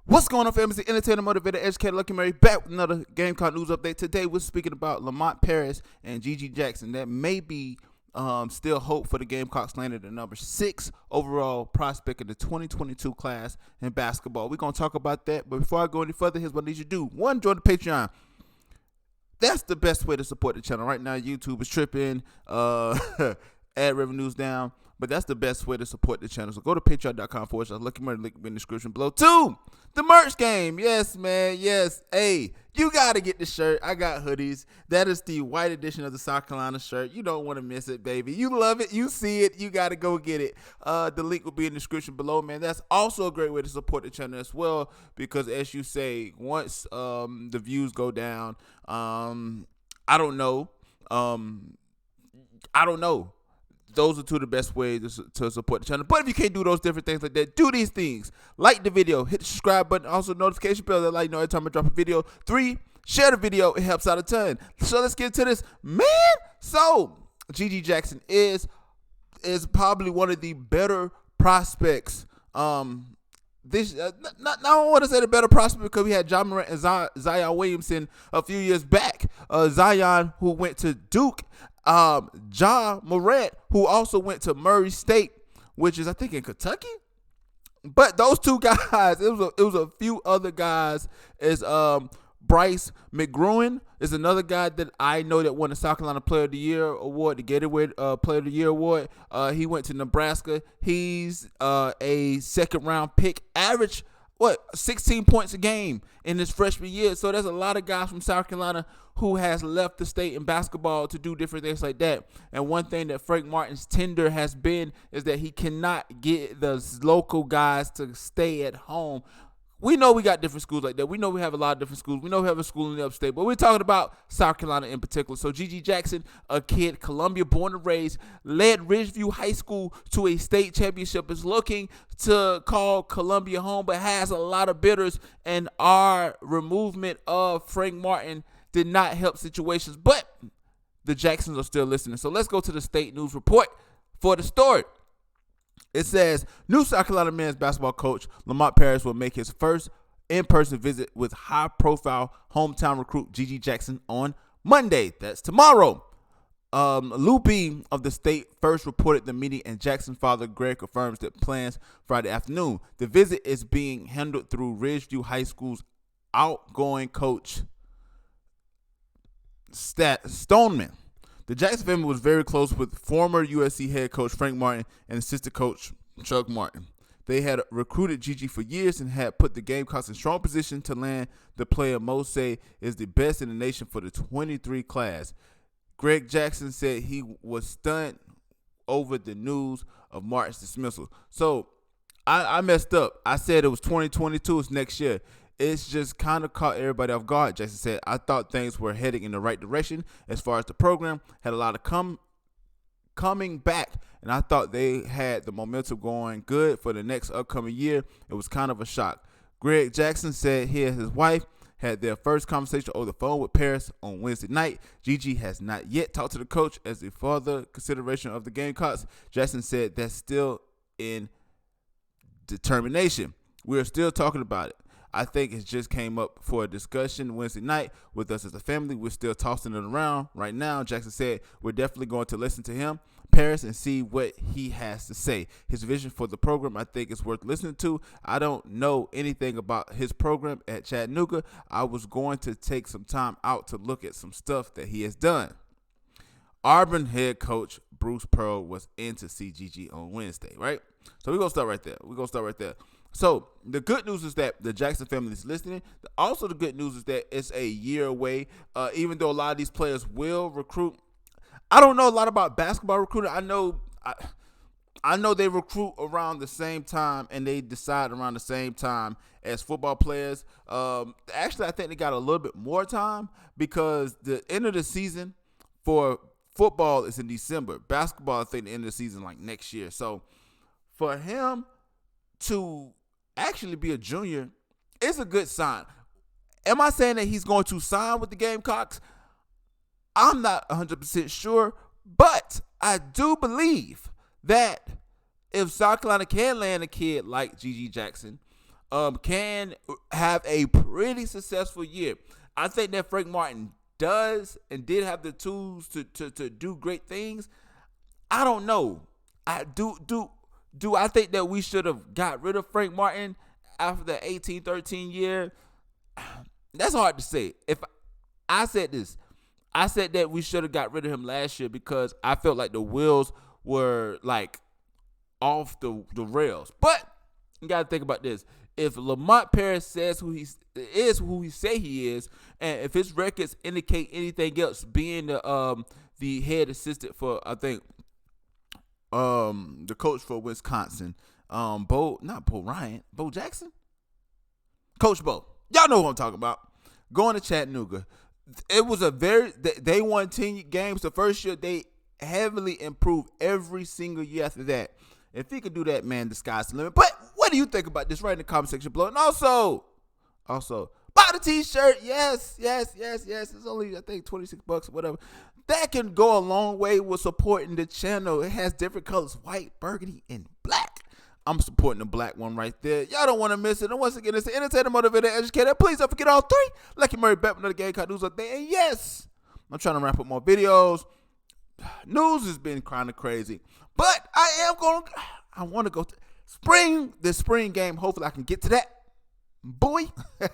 What's going on, family? It's the entertainer, motivator, educator, Lucky Mary, back with another Gamecock news update. Today, we're speaking about Lamont Paris and Gigi Jackson. That may be still hope for the Gamecocks landing the number 6 overall prospect in the 2022 class in basketball. We're going to talk about that. But before I go any further, here's what I need you to do. 1, join the Patreon. That's the best way to support the channel. Right now, YouTube is tripping. Ad revenue's down. But that's the best way to support the channel. So go to patreon.com/LuckyMurray. Link in the description below. 2, the merch game. Yes, man. Yes. Hey, you got to get the shirt. I got hoodies. That is the white edition of the South Carolina shirt. You don't want to miss it, baby. You love it. You see it. You got to go get it. The link will be in the description below, man. That's also a great way to support the channel as well, because as you say, once the views go down, I don't know. Those are 2 of the best ways to support the channel. But if you can't do those different things like that, do these things. Like the video, hit the subscribe button, also notification bell that let you know every time I drop a video. 3, share the video. It helps out a ton. So let's get to this, man. So Gigi Jackson is probably one of the better prospects. I don't want to say the better prospect because we had John Morant and Zion Williamson a few years back. Zion, who went to Duke. John Morant, who also went to Murray State, which is I think in Kentucky. But those 2 guys, it was a few other guys. Is Bryce McGruin is another guy that I know that won the South Carolina Player of the Year award, the Gatorade Player of the Year award. He went to Nebraska. He's a second-round pick, average 16 points a game in his freshman year. So there's a lot of guys from South Carolina who has left the state in basketball to do different things like that. And one thing that Frank Martin's tender has been is that he cannot get the local guys to stay at home. We know we got different schools like that. We know we have a lot of different schools. We know we have a school in the upstate, but we're talking about South Carolina in particular. So Gigi Jackson, a kid, Columbia born and raised, led Ridgeview High School to a state championship, is looking to call Columbia home, but has a lot of bidders, and our removal of Frank Martin did not help situations, but the Jacksons are still listening. So let's go to the state news report for the story. It says, new South Carolina men's basketball coach Lamont Paris will make his first in-person visit with high-profile hometown recruit Gigi Jackson on Monday. That's tomorrow. Lamount of the state first reported the meeting, and Jackson's father, Greg, confirms that plans Friday afternoon. The visit is being handled through Ridgeview High School's outgoing coach, Stoneman. The Jackson family was very close with former USC head coach Frank Martin and assistant coach Chuck Martin. They had recruited Gigi for years and had put the Gamecocks in strong position to land the player most say is the best in the nation for the 23 class. Greg Jackson said he was stunned over the news of Martin's dismissal. So I messed up. I said it was 2022. It's next year. It's just kind of caught everybody off guard. Jackson said, I thought things were heading in the right direction as far as the program. Had a lot of coming back, and I thought they had the momentum going good for the next upcoming year. It was kind of a shock. Greg Jackson said he and his wife had their first conversation over the phone with Paris on Wednesday night. Gigi has not yet talked to the coach as a further consideration of the Gamecocks. Jackson said that's still in determination. We're still talking about it. I think it just came up for a discussion Wednesday night with us as a family. We're still tossing it around right now. Jackson said we're definitely going to listen to him, Paris, and see what he has to say. His vision for the program, I think, is worth listening to. I don't know anything about his program at Chattanooga. I was going to take some time out to look at some stuff that he has done. Auburn head coach Bruce Pearl was in to see Gigi on Wednesday, right? So we're going to start right there. So the good news is that the Jackson family is listening. Also, the good news is that it's a year away. Even though a lot of these players will recruit, I don't know a lot about basketball recruiting. I know they recruit around the same time and they decide around the same time as football players. Actually, I think they got a little bit more time because the end of the season for football is in December. Basketball, I think the end of the season like next year. So for him to actually be a junior is a good sign. Am I saying that he's going to sign with the Gamecocks? I'm not 100% sure, but I do believe that if South Carolina can land a kid like Gigi Jackson, can have a pretty successful year. I think that Frank Martin does and did have the tools to do great things. I don't know. I do I think that we should have got rid of Frank Martin after the 18-13 year? That's hard to say. If I said this, I said that we should have got rid of him last year because I felt like the wheels were like off the rails. But you got to think about this. If Lamont Paris says who he say he is, and if his records indicate anything else, being the head assistant for, I think, the coach for Wisconsin, Bo Jackson, Coach Bo. Y'all know what I'm talking about. Going to Chattanooga. It was they won 10 games the first year. They heavily improved every single year after that. If he could do that, man, the sky's the limit. But what do you think about this? Write in the comment section below. And also, buy the t-shirt. Yes. It's only, I think, $26 or whatever. That can go a long way with supporting the channel. It has different colors, white, burgundy, and black. I'm supporting the black one right there. Y'all don't want to miss it. And once again, it's the entertainer, motivator, educator. Please don't forget all three. Lucky Murray Beck, another Gamecock news update. And yes, I'm trying to wrap up more videos. News has been kind of crazy. But I want to go to the spring game. Hopefully I can get to that. Boy. Let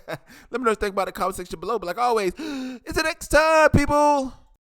me know what you think about it in the comment section below. But like always, until next time, people.